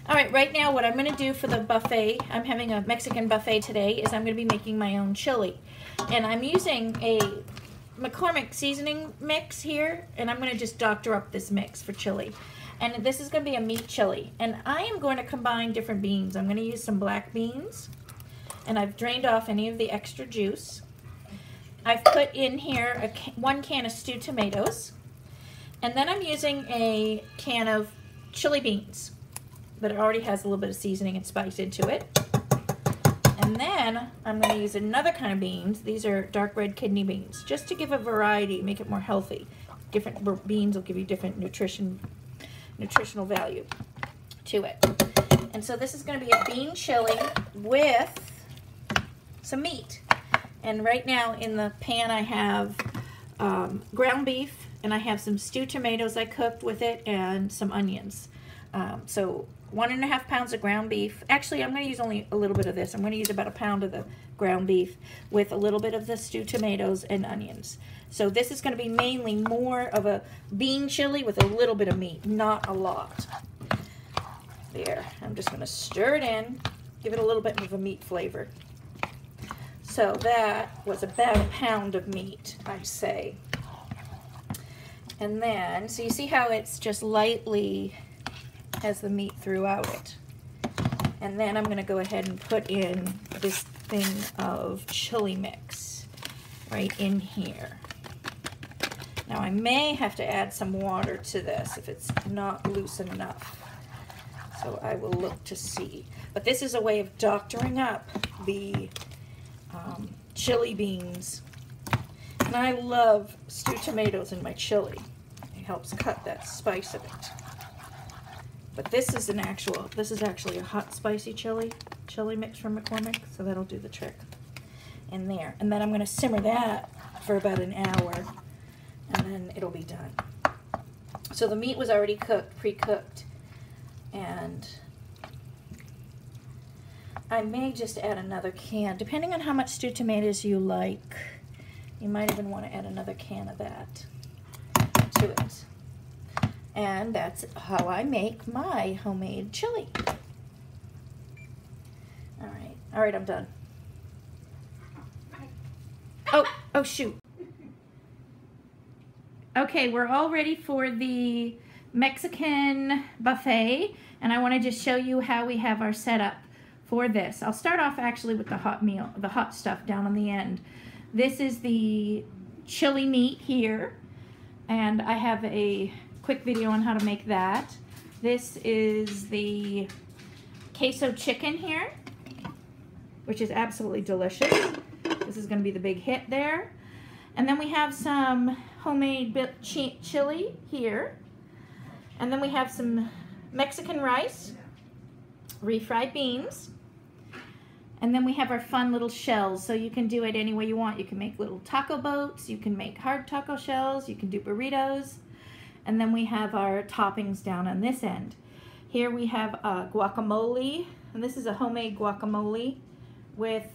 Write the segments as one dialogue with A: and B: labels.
A: All right, right now what I'm going to do for the buffet, I'm having a Mexican buffet today, is I'm going to be making my own chili. And I'm using a McCormick seasoning mix here, and I'm going to just doctor up this mix for chili. And this is going to be a meat chili. And I am going to combine different beans. I'm going to use some black beans, and I've drained off any of the extra juice. I've put in here 1 can of stewed tomatoes, and then I'm using a can of chili beans that already has a little bit of seasoning and spice into it. And then I'm going to use another kind of beans. These are dark red kidney beans, just to give a variety, make it more healthy. Different beans will give you different nutritional value to it. And so this is going to be a bean chili with some meat. And right now in the pan I have ground beef, and I have some stewed tomatoes I cooked with it, and some onions. So 1.5 pounds of ground beef. Actually, I'm going to use only a little bit of this. I'm going to use about 1 pound of the ground beef with a little bit of the stewed tomatoes and onions. So this is going to be mainly more of a bean chili with a little bit of meat, not a lot. There, I'm just going to stir it in, give it a little bit of a meat flavor. So that was about 1 pound of meat, I'd say. And then, so you see how it's just lightly has the meat throughout it. And then I'm going to go ahead and put in this thing of chili mix right in here. Now I may have to add some water to this if it's not loose enough. So I will look to see. But this is a way of doctoring up the chili beans. And I love stewed tomatoes in my chili. It helps cut that spice of it. But this is actually a hot spicy chili mix from McCormick, so that'll do the trick in there. And then I'm going to simmer that for about an hour, and then it'll be done. So the meat was already cooked, pre-cooked, and I may just add another can, depending on how much stewed tomatoes you like. You might even want to add another can of that to it. And that's how I make my homemade chili. All right, I'm done. Oh shoot. Okay, we're all ready for the Mexican buffet, and I want to just show you how we have our setup for this. I'll start off actually with the hot stuff down on the end. This is the chili meat here, and I have a quick video on how to make that. This is the queso chicken here, which is absolutely delicious. This is going to be the big hit there. And then we have some homemade chili here. And then we have some Mexican rice, refried beans. And then we have our fun little shells. So you can do it any way you want. You can make little taco boats. You can make hard taco shells. You can do burritos. And then we have our toppings down on this end. Here we have guacamole, and this is a homemade guacamole with,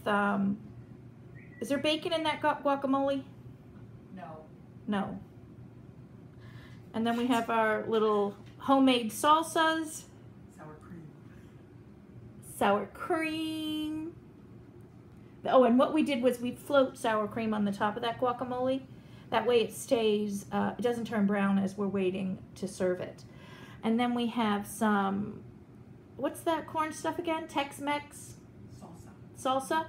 A: is there bacon in that guacamole?
B: No.
A: No. And then we have our little homemade salsas.
B: Sour cream.
A: Sour cream. Oh, and what we did was we float sour cream on the top of that guacamole. That way it stays, it doesn't turn brown as we're waiting to serve it. And then we have some, what's that corn stuff again? Tex-Mex?
B: Salsa.
A: Salsa?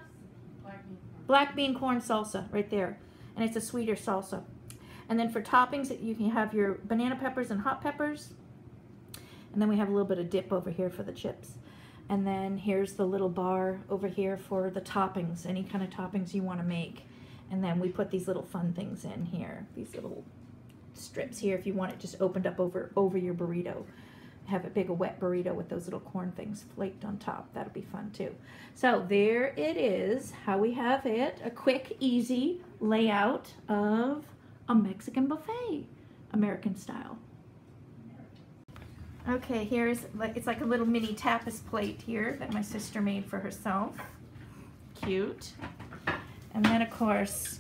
A: Black bean corn salsa right there. And it's a sweeter salsa. And then for toppings, you can have your banana peppers and hot peppers. And then we have a little bit of dip over here for the chips. And then here's the little bar over here for the toppings, any kind of toppings you want to make. And then we put these little fun things in here, these little strips here if you want it just opened up over your burrito. Have a big wet burrito with those little corn things flaked on top. That'll be fun too. So there it is, how we have it. A quick, easy layout of a Mexican buffet, American style. Okay, it's like a little mini tapas plate here that my sister made for herself. Cute. And then, of course,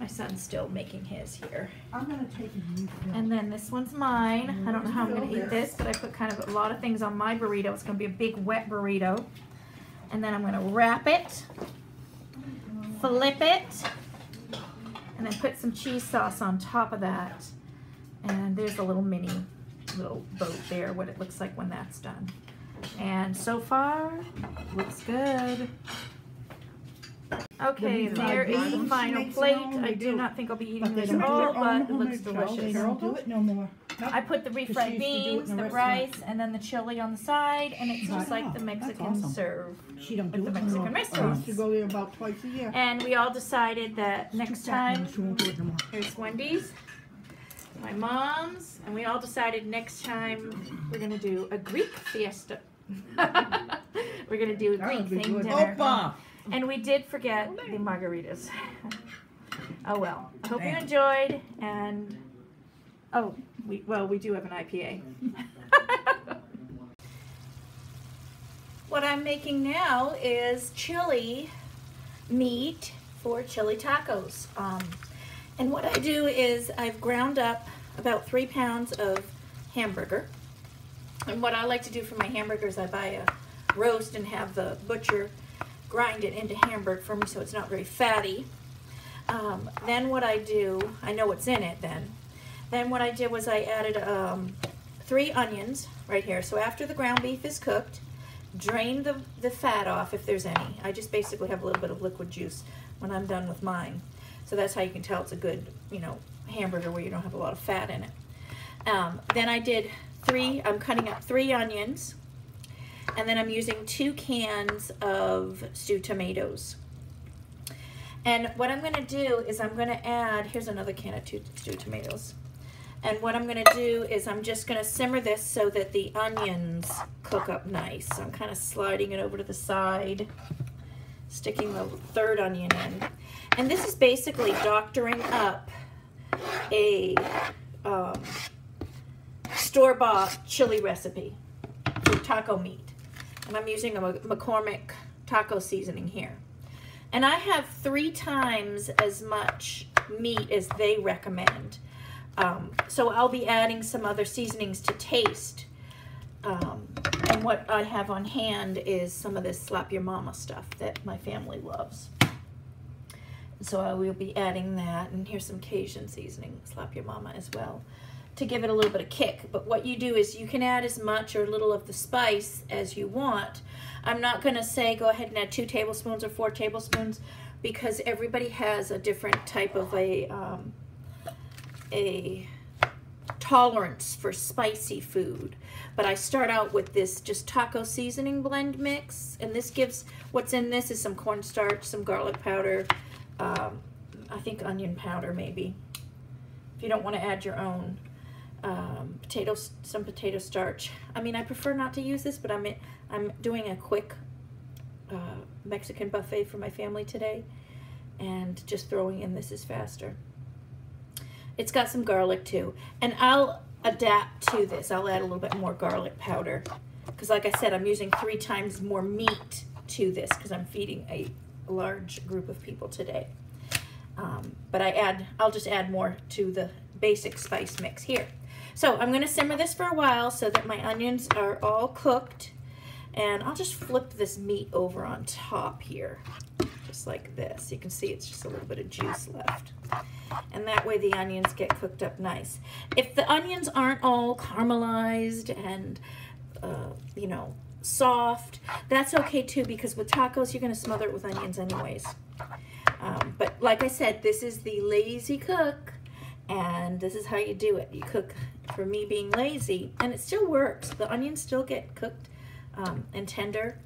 A: my My son's still making his here.
B: I'm gonna take a new film.
A: And then this one's mine. I don't know how I'm gonna eat this, but I put kind of a lot of things on my burrito. It's gonna be a big wet burrito. And then I'm gonna wrap it, flip it, and then put some cheese sauce on top of that. And there's a little boat there, what it looks like when that's done. And so far, looks good. Okay, there is the final plate. I do not think I'll be eating this all, but it looks delicious.
B: They don't do it no more.
A: I put the refried beans, the rice, and then the chili on the side, and it's just like the Mexican serve.
B: She don't
A: with
B: do
A: the
B: it
A: Mexican
B: no more. I
A: restaurants.
B: used to go there about twice a year.
A: And we all decided that next time,
B: She won't do it no more.
A: here's Wendy's, my mom's, and we all decided next time we're gonna do a Greek fiesta. We're gonna do a
B: That would
A: Greek
B: be
A: themed
B: good.
A: dinner.
C: Opa!
A: And we did forget the margaritas. Oh well. I hope you enjoyed, and oh, we do have an IPA. What I'm making now is chili meat for chili tacos. And what I do is I've ground up about 3 pounds of hamburger. And what I like to do for my hamburgers, I buy a roast and have the butcher grind it into hamburger for me so it's not very fatty. Then what I do, I know what's in it then. Then what I did was I added 3 onions right here. So after the ground beef is cooked, drain the fat off if there's any. I just basically have a little bit of liquid juice when I'm done with mine. So that's how you can tell it's a good, hamburger where you don't have a lot of fat in it. Then I did I'm cutting up 3 onions, and then I'm using 2 cans of stewed tomatoes. And what I'm gonna do is I'm gonna add, here's another can of stewed tomatoes. And what I'm gonna do is I'm just gonna simmer this so that the onions cook up nice. So I'm kind of sliding it over to the side, sticking the 3rd onion in. And this is basically doctoring up a store-bought chili recipe for taco meat. And I'm using a McCormick taco seasoning here. And I have 3 times as much meat as they recommend. So I'll be adding some other seasonings to taste. And what I have on hand is some of this Slap Your Mama stuff that my family loves. So I will be adding that, and here's some Cajun seasoning, Slap Your Mama as well, to give it a little bit of kick. But what you do is you can add as much or little of the spice as you want. I'm not gonna say go ahead and add 2 tablespoons or 4 tablespoons because everybody has a different type of a tolerance for spicy food. But I start out with this just taco seasoning blend mix, and this gives, what's in this is some cornstarch, some garlic powder, I think onion powder maybe, if you don't want to add your own, some potato starch. I mean, I prefer not to use this, but I'm doing a quick Mexican buffet for my family today, and just throwing in this is faster. It's got some garlic too, and I'll adapt to this. I'll add a little bit more garlic powder because, like I said, I'm using 3 times more meat to this because I'm feeding a large group of people today. But I'll just add more to the basic spice mix here. So I'm going to simmer this for a while so that my onions are all cooked, and I'll just flip this meat over on top here, just like this. You can see it's just a little bit of juice left. And that way the onions get cooked up nice. If the onions aren't all caramelized and, soft, that's okay too, because with tacos, you're going to smother it with onions anyways. But like I said, this is the lazy cook, and this is how you do it. You cook, for me being lazy, and it still works. The onions still get cooked and tender.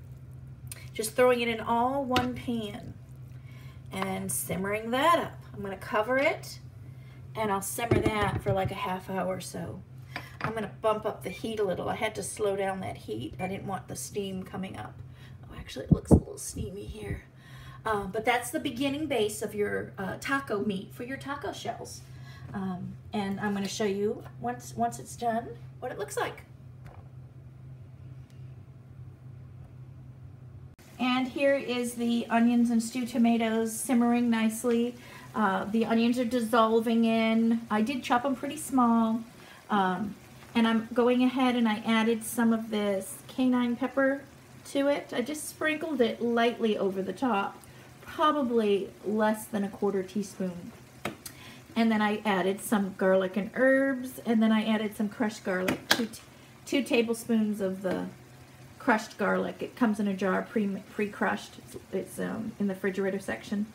A: Just throwing it in all one pan and simmering that up. I'm going to cover it, and I'll simmer that for like a half hour or so. I'm going to bump up the heat a little. I had to slow down that heat. I didn't want the steam coming up. Oh, actually, it looks a little steamy here. But that's the beginning base of your taco meat for your taco shells. And I'm going to show you, once it's done, what it looks like. And here is the onions and stewed tomatoes simmering nicely. The onions are dissolving in. I did chop them pretty small. And I'm going ahead and I added some of this cayenne pepper to it. I just sprinkled it lightly over the top, probably less than 1/4 teaspoon. And then I added some garlic and herbs, and then I added some crushed garlic, two tablespoons of the crushed garlic. It comes in a jar pre-crushed. It's in the refrigerator section.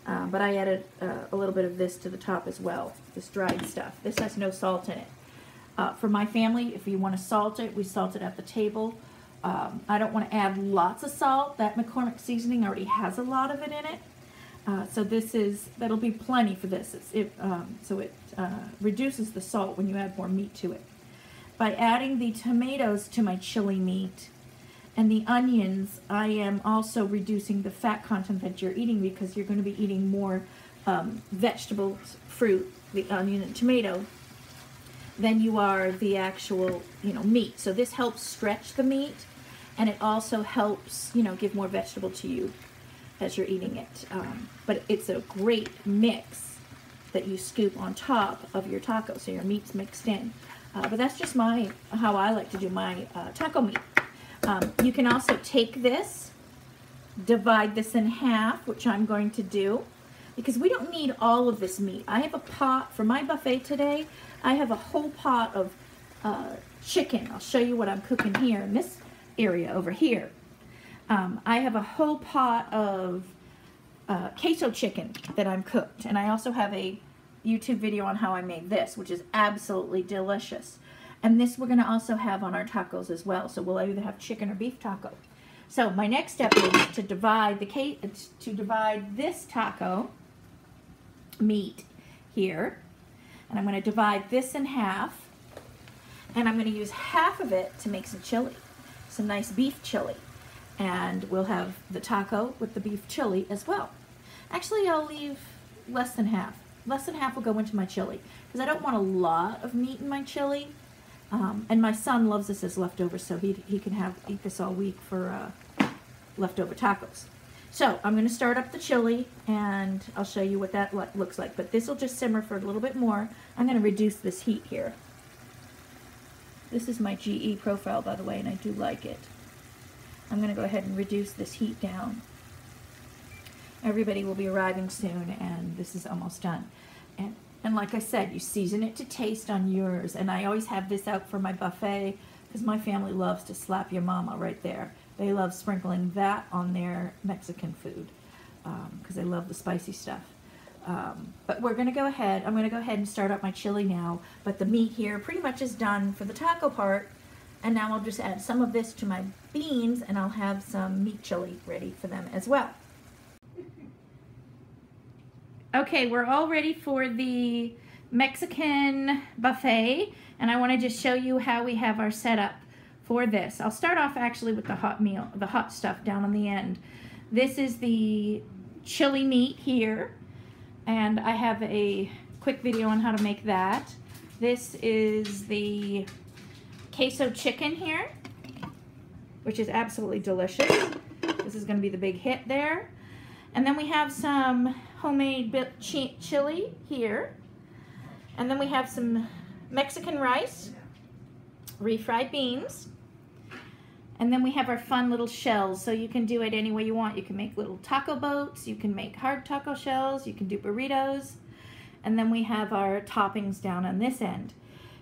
A: But I added a little bit of this to the top as well, this dried stuff. This has no salt in it. For my family, if you want to salt it, we salt it at the table. I don't want to add lots of salt. That McCormick seasoning already has a lot of it in it. So that'll be plenty for this. So it reduces the salt when you add more meat to it. By adding the tomatoes to my chili meat and the onions, I am also reducing the fat content that you're eating, because you're going to be eating more vegetables, fruit, the onion and tomato, than you are the actual, meat. So this helps stretch the meat, and it also helps, give more vegetable to you as you're eating it. But it's a great mix that you scoop on top of your taco, so your meat's mixed in. But that's just how I like to do my taco meat. You can also take this, divide this in half, which I'm going to do, because we don't need all of this meat. I have a pot for my buffet today. I have a whole pot of chicken. I'll show you what I'm cooking here in this area over here. I have a whole pot of queso chicken that I'm cooked, and I also have a YouTube video on how I made this, which is absolutely delicious. And this we're going to also have on our tacos as well, so we'll either have chicken or beef taco. So my next step is to divide this taco meat here, and I'm going to divide this in half, and I'm going to use half of it to make some chili, some nice beef chili. And we'll have the taco with the beef chili as well. Actually, I'll leave less than half. Less than half will go into my chili, because I don't want a lot of meat in my chili. And my son loves this as leftovers, so he can eat this all week for leftover tacos. So I'm going to start up the chili, and I'll show you what that looks like. But this will just simmer for a little bit more. I'm going to reduce this heat here. This is my GE profile, by the way, and I do like it. I'm going to go ahead and reduce this heat down. Everybody will be arriving soon, and this is almost done. And like I said, you season it to taste on yours. And I always have this out for my buffet, because my family loves to slap your mama right there. They love sprinkling that on their Mexican food, because they love the spicy stuff. But we're going to go ahead. I'm going to go ahead and start up my chili now. But the meat here pretty much is done for the taco part. And now I'll just add some of this to my beans, and I'll have some meat chili ready for them as well. Okay, we're all ready for the Mexican buffet, and I want to just show you how we have our setup for this. I'll start off actually with the hot stuff down on the end. This is the chili meat here, and I have a quick video on how to make that. This is the queso chicken here, which is absolutely delicious. This is going to be the big hit there. And then we have some homemade chili here. And then we have some Mexican rice, refried beans. And then we have our fun little shells. So you can do it any way you want. You can make little taco boats. You can make hard taco shells. You can do burritos. And then we have our toppings down on this end.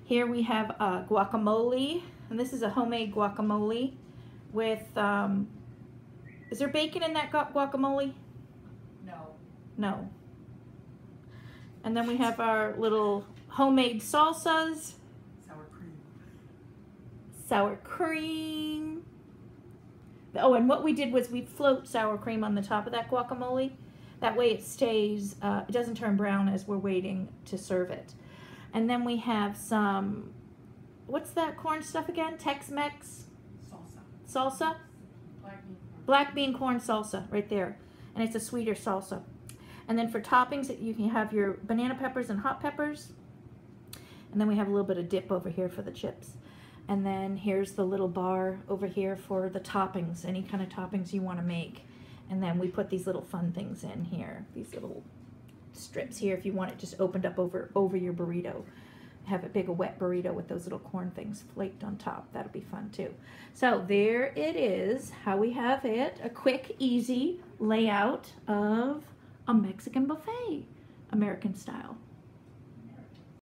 A: Here we have guacamole, and this is a homemade guacamole with, is there bacon in that guacamole?
B: No.
A: No. And then we have our little homemade salsas.
B: Sour cream.
A: Sour cream. Oh, and what we did was we float sour cream on the top of that guacamole. That way it stays, it doesn't turn brown as we're waiting to serve it. And then we have some, what's that corn stuff again? Tex-Mex?
B: Salsa.
A: Salsa? Black bean corn salsa right there. And it's a sweeter salsa. And then for toppings, you can have your banana peppers and hot peppers. And then we have a little bit of dip over here for the chips. And then here's the little bar over here for the toppings, any kind of toppings you want to make. And then we put these little fun things in here, these little strips here if you want it just opened up over your burrito. Have a big, wet burrito with those little corn things flaked on top. That'll be fun too. So there it is, how we have it. A quick, easy layout of a Mexican buffet, American style.